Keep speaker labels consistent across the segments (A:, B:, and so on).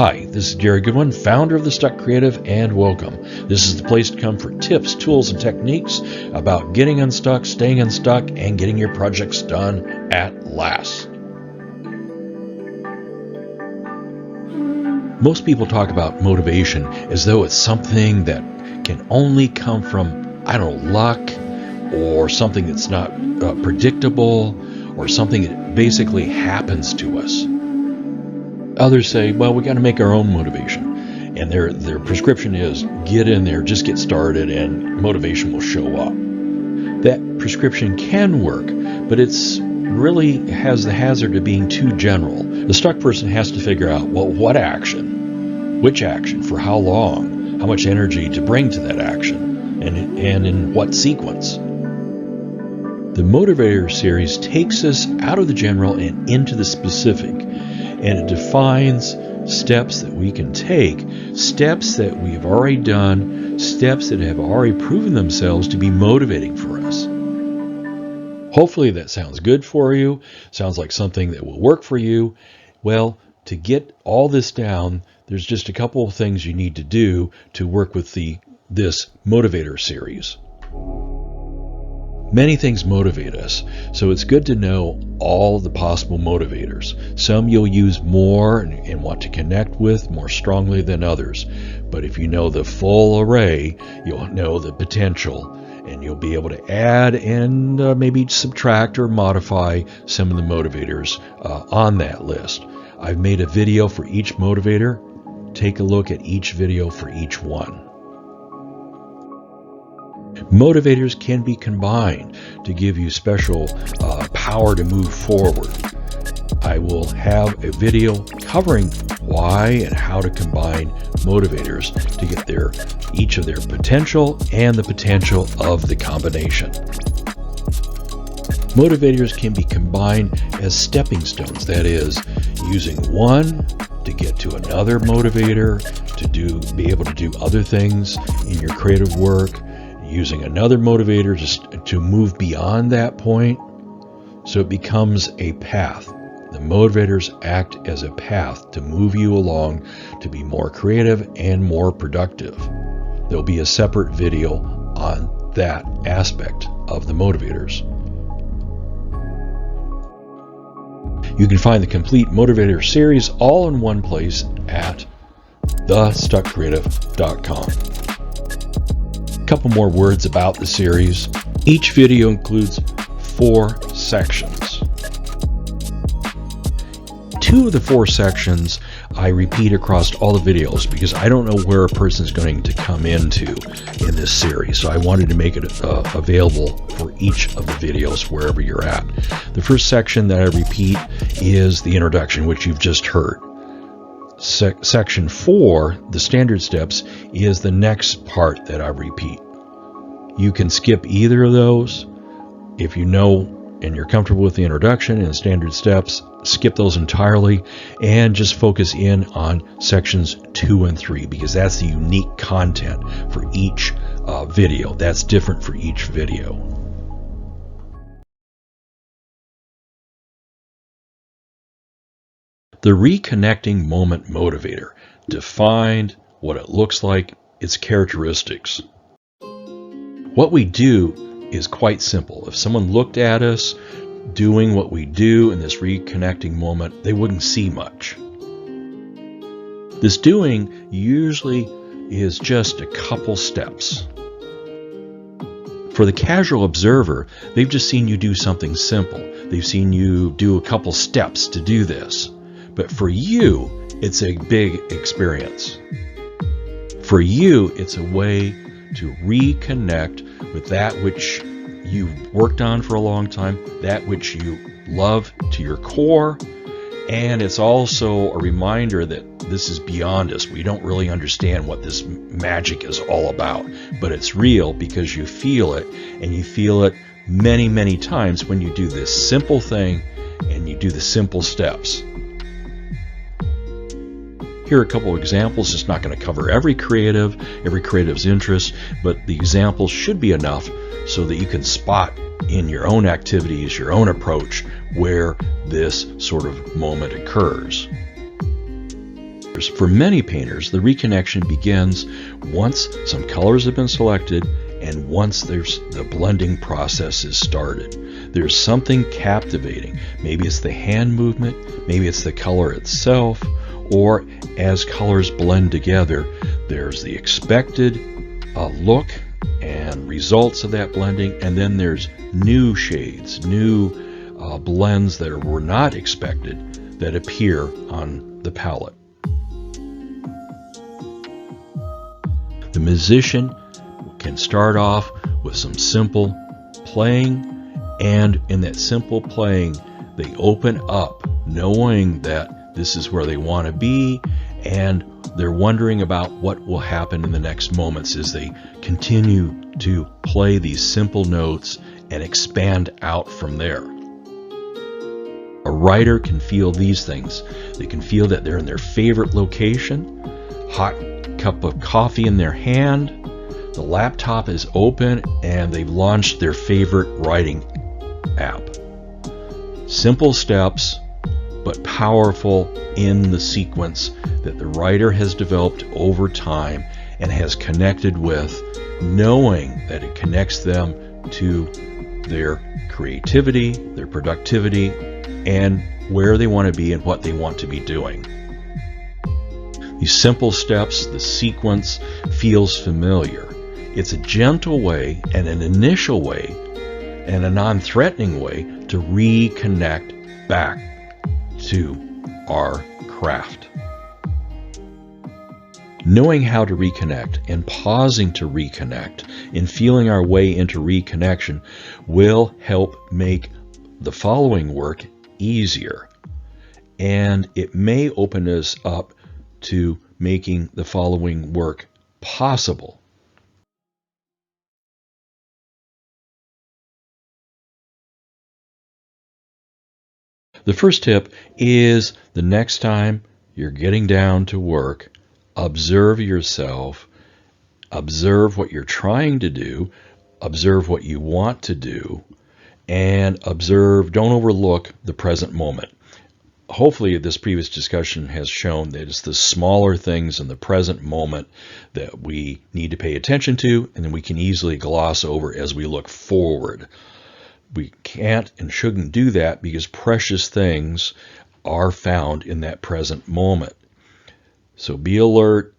A: Hi, this is Gary Goodwin, founder of The Stuck Creative, and welcome. This is the place to come for tips, tools, and techniques about getting unstuck, staying unstuck, and getting your projects done at last. Most people talk about motivation as though it's something that can only come from, luck, or something that's not predictable, or something that basically happens to us. Others say, well, we got to make our own motivation. And their prescription is get in there, just get started, and motivation will show up. That prescription can work, but it's really has the hazard of being too general. The stuck person has to figure out, well, what action? Which action? For how long? How much energy to bring to that action? And in what sequence? The Motivator series takes us out of the general and into the specific. And it defines steps that we can take, steps that we have already done, steps that have already proven themselves to be motivating for us. Hopefully that sounds good for you, sounds like something that will work for you. Well, to get all this down, there's just a couple of things you need to do to work with this Motivator series. Many things motivate us, so it's good to know all the possible motivators. Some you'll use more and want to connect with more strongly than others. But if you know the full array, you'll know the potential, and you'll be able to add and maybe subtract or modify some of the motivators on that list. I've made a video for each motivator. Take a look at each video for each one. Motivators can be combined to give you special power to move forward. I will have a video covering why and how to combine motivators to get each of their potential and the potential of the combination. Motivators can be combined as stepping stones, that is, using one to get to another motivator, to be able to do other things in your creative work, using another motivator just to move beyond that point, so it becomes a path. The motivators act as a path to move you along to be more creative and more productive. There'll be a separate video on that aspect of the motivators. You can find the complete Motivator series all in one place at thestuckcreative.com. Couple more words about the series. Each video includes 4 sections. 2 of the 4 sections I repeat across all the videos because I don't know where a person is going to come into in this series, so I wanted to make it available for each of the videos wherever you're at. The first section that I repeat is the introduction, which you've just heard. Section 4, the standard steps, is the next part that I repeat. You can skip either of those. If you know and you're comfortable with the introduction and standard steps, skip those entirely and just focus in on sections 2 and 3 because that's the unique content for each video. That's different for each video. The Reconnecting Moment Motivator defined what it looks like, its characteristics. What we do is quite simple. If someone looked at us doing what we do in this reconnecting moment, they wouldn't see much. This doing usually is just a couple steps. For the casual observer, they've just seen you do something simple. They've seen you do a couple steps to do this. But for you, it's a big experience. For you, it's a way to reconnect with that which you've worked on for a long time, that which you love to your core, and it's also a reminder that this is beyond us. We don't really understand what this magic is all about, but it's real because you feel it, and you feel it many, many times when you do this simple thing and you do the simple steps. Here are a couple of examples. It's not going to cover every creative's interest, but the examples should be enough so that you can spot in your own activities, your own approach, where this sort of moment occurs. For many painters, the reconnection begins once some colors have been selected and once the blending process is started. There's something captivating. Maybe it's the hand movement, maybe it's the color itself, or as colors blend together, there's the expected look and results of that blending, and then there's new shades, new blends that were not expected that appear on the palette. The musician can start off with some simple playing, and in that simple playing, they open up knowing that this is where they want to be, and they're wondering about what will happen in the next moments as they continue to play these simple notes and expand out from there. A writer can feel these things. They can feel that they're in their favorite location, hot cup of coffee in their hand, the laptop is open, and they've launched their favorite writing app. Simple steps, but powerful in the sequence that the writer has developed over time and has connected with, knowing that it connects them to their creativity, their productivity, and where they want to be and what they want to be doing. These simple steps, the sequence feels familiar. It's a gentle way and an initial way and a non-threatening way to reconnect back to our craft. Knowing how to reconnect and pausing to reconnect and feeling our way into reconnection will help make the following work easier. And it may open us up to making the following work possible. The first tip is the next time you're getting down to work, observe yourself, observe what you're trying to do, observe what you want to do, and observe, don't overlook the present moment. Hopefully this previous discussion has shown that it's the smaller things in the present moment that we need to pay attention to, and then we can easily gloss over as we look forward. We can't and shouldn't do that because precious things are found in that present moment. So be alert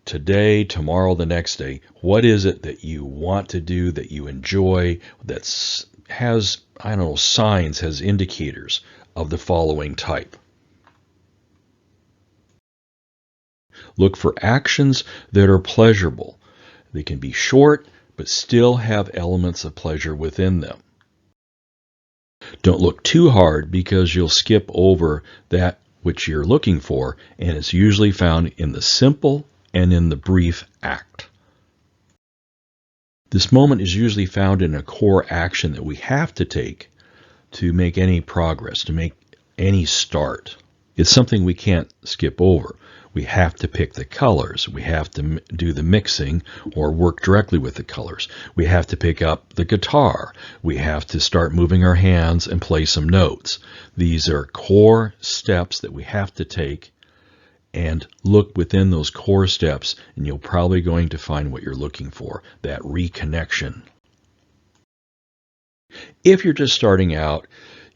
A: today, tomorrow, the next day. What is it that you want to do, that you enjoy, that has, signs, has indicators of the following type? Look for actions that are pleasurable. They can be short, but still have elements of pleasure within them. Don't look too hard because you'll skip over that which you're looking for, and it's usually found in the simple and in the brief act. This moment is usually found in a core action that we have to take to make any progress, to make any start. It's something we can't skip over. We have to pick the colors. We have to do the mixing or work directly with the colors. We have to pick up the guitar. We have to start moving our hands and play some notes. These are core steps that we have to take, and look within those core steps, and you're probably going to find what you're looking for, that reconnection. If you're just starting out,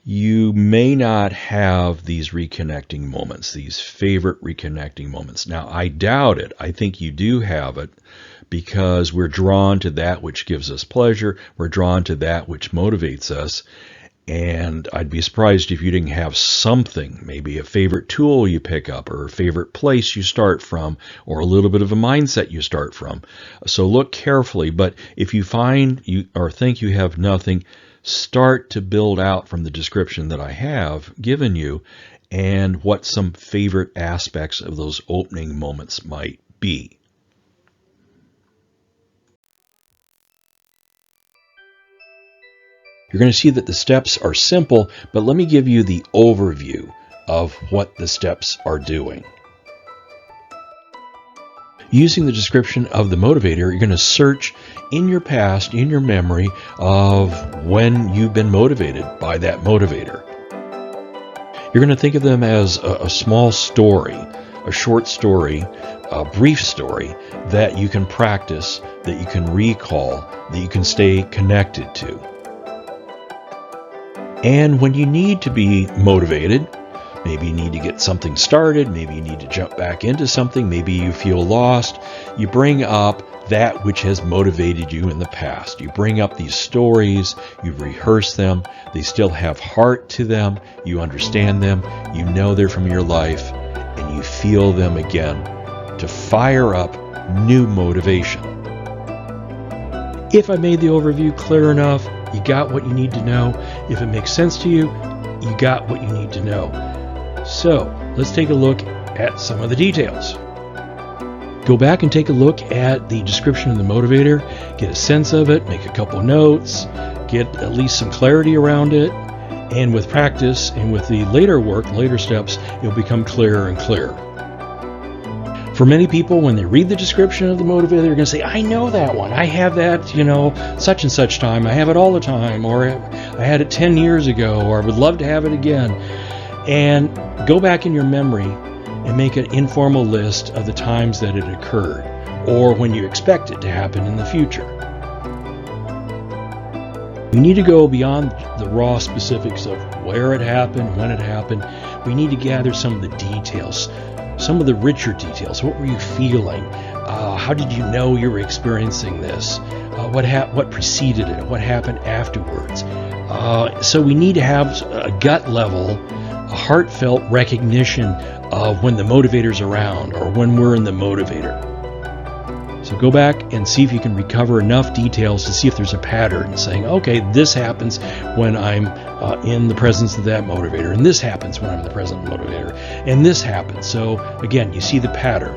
A: you may not have these reconnecting moments, these favorite reconnecting moments. Now, I doubt it. I think you do have it because we're drawn to that which gives us pleasure. We're drawn to that which motivates us. And I'd be surprised if you didn't have something, maybe a favorite tool you pick up or a favorite place you start from or a little bit of a mindset you start from. So look carefully. But if you find you or think you have nothing, start to build out from the description that I have given you and what some favorite aspects of those opening moments might be. You're going to see that the steps are simple, but let me give you the overview of what the steps are doing. Using the description of the Motivator, you're going to search in your past, in your memory, of when you've been motivated by that motivator. You're going to think of them as a small story, a short story, a brief story that you can practice, that you can recall, that you can stay connected to. And when you need to be motivated, maybe you need to get something started, maybe you need to jump back into something, maybe you feel lost, you bring up that which has motivated you in the past. You bring up these stories, you rehearse them, they still have heart to them, you understand them, you know they're from your life, and you feel them again to fire up new motivation. If I made the overview clear enough, you got what you need to know. If it makes sense to you, you got what you need to know. So let's take a look at some of the details. Go back and take a look at the description of the motivator, get a sense of it, make a couple notes, get at least some clarity around it, and with practice and with the later work, later steps, it'll become clearer and clearer. For many people, when they read the description of the motivator, they're going to say, I know that one. I have that, such and such time. I have it all the time, or I had it 10 years ago, or I would love to have it again. And go back in your memory and make an informal list of the times that it occurred, or when you expect it to happen in the future. We need to go beyond the raw specifics of where it happened, when it happened. We need to gather some of the details, some of the richer details. What were you feeling? How did you know you were experiencing this? What preceded it? What happened afterwards? So we need to have a gut level, a heartfelt recognition of when the motivator's around or when we're in the motivator. So go back and see if you can recover enough details to see if there's a pattern saying, okay, this happens when I'm in the presence of that motivator, and this happens when I'm in the presence of the motivator, and this happens. So again, you see the pattern.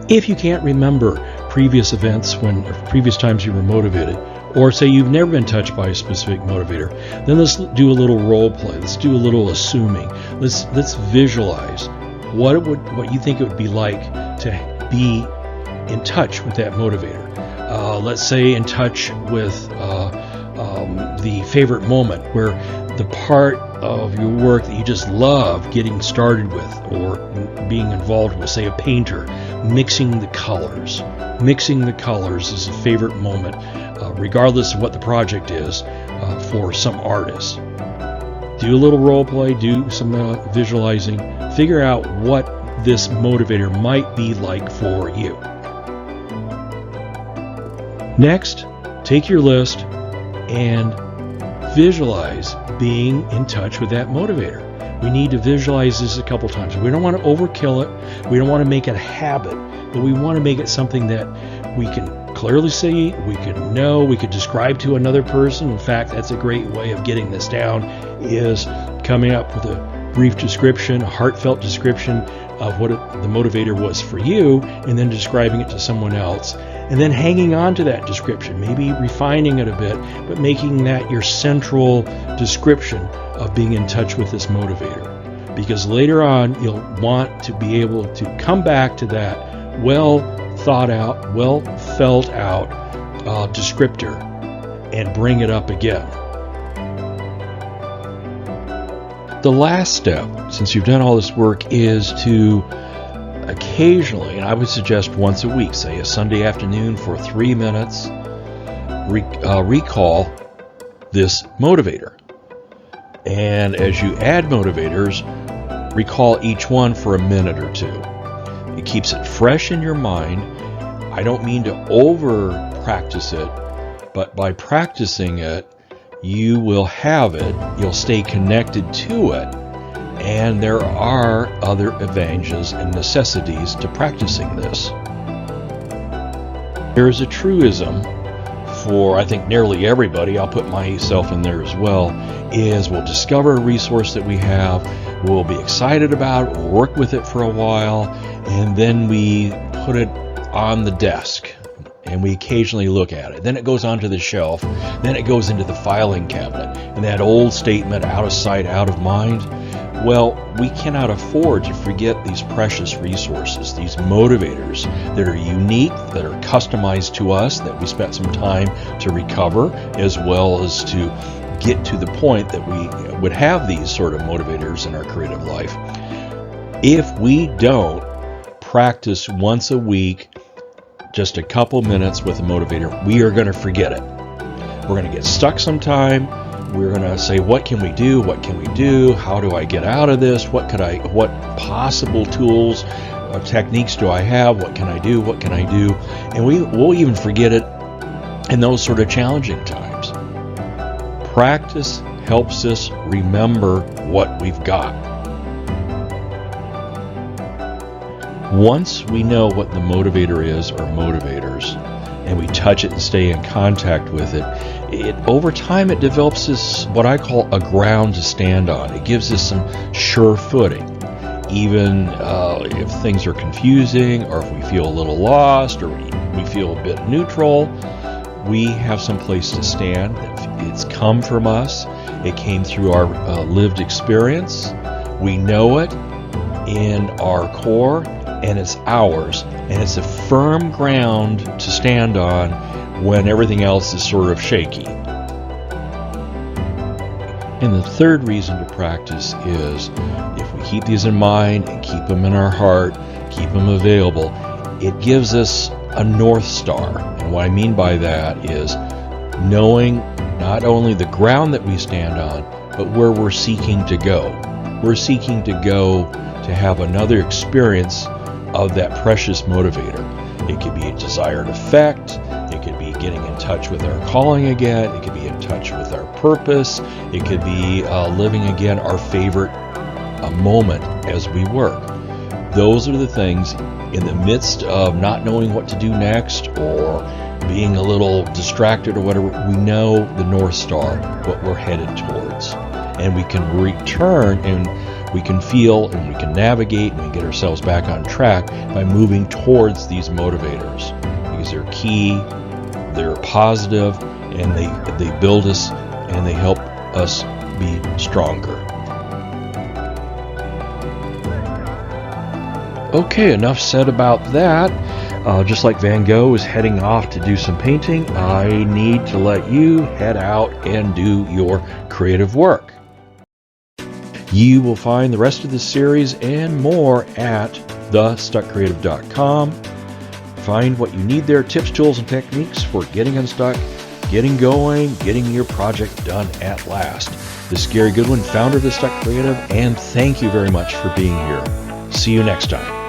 A: If you can't remember previous events or previous times you were motivated, or say you've never been touched by a specific motivator, then let's do a little role play. Let's do a little assuming. Let's visualize what you think it would be like to be in touch with that motivator. Let's say in touch with the favorite moment, where the part of your work that you just love getting started with or being involved with, say a painter, mixing the colors. Mixing the colors is a favorite moment, regardless of what the project is for some artists. Do a little role play, do some visualizing, figure out what this motivator might be like for you. Next, take your list and visualize being in touch with that motivator. We need to visualize this a couple times. We don't want to overkill it. We don't want to make it a habit, but we want to make it something that we can clearly see, we can know, we could describe to another person. In fact, that's a great way of getting this down, is coming up with a brief description, a heartfelt description of what the motivator was for you, and then describing it to someone else. And then hanging on to that description, maybe refining it a bit, but making that your central description of being in touch with this motivator. Because later on, you'll want to be able to come back to that well thought out, well felt out descriptor and bring it up again. The last step, since you've done all this work, is to occasionally, and I would suggest once a week, say a Sunday afternoon for 3 minutes, recall this motivator. And as you add motivators, recall each one for a minute or two. It keeps it fresh in your mind. I don't mean to over practice it, but by practicing it, you will have it, you'll stay connected to it, and there are other advantages and necessities to practicing this. There is a truism for, I think, nearly everybody, I'll put myself in there as well, is we'll discover a resource that we have, we'll be excited about it, we'll work with it for a while, and then we put it on the desk and we occasionally look at it. Then it goes onto the shelf, then it goes into the filing cabinet, and that old statement, out of sight, out of mind. Well, we cannot afford to forget these precious resources, these motivators that are unique, that are customized to us, that we spent some time to recover, as well as to get to the point that we would have these sort of motivators in our creative life. If we don't practice once a week, just a couple minutes with a motivator, we are going to forget it. We're going to get stuck sometime. We're going to say, what can we do? What can we do? How do I get out of this? What possible tools, techniques do I have? What can I do? What can I do? And we'll even forget it in those sort of challenging times. Practice helps us remember what we've got. Once we know what the motivator is, or motivators, and we touch it and stay in contact with it, over time it develops this, what I call a ground to stand on. It gives us some sure footing. Even if things are confusing, or if we feel a little lost, or we feel a bit neutral, we have some place to stand. It's come from us. It came through our lived experience. We know it in our core, and it's ours, and it's a firm ground to stand on when everything else is sort of shaky. And the third reason to practice is, if we keep these in mind and keep them in our heart, keep them available, it gives us a North Star. And what I mean by that is knowing not only the ground that we stand on, but where we're seeking to go. We're seeking to go to have another experience of that precious motivator. It could be a desired effect. It could be getting in touch with our calling again. It could be in touch with our purpose. It could be living again our favorite moment as we work. Those are the things, in the midst of not knowing what to do next, or being a little distracted or whatever, we know the North Star, what we're headed towards. And we can return, and we can feel, and we can navigate, and we get ourselves back on track by moving towards these motivators, because they're key, they're positive, and they build us, and they help us be stronger. Okay, enough said about that. Just like Van Gogh is heading off to do some painting, I need to let you head out and do your creative work. You will find the rest of the series and more at thestuckcreative.com. Find what you need there, tips, tools, and techniques for getting unstuck, getting going, getting your project done at last. This is Gary Goodwin, founder of The Stuck Creative, and thank you very much for being here. See you next time.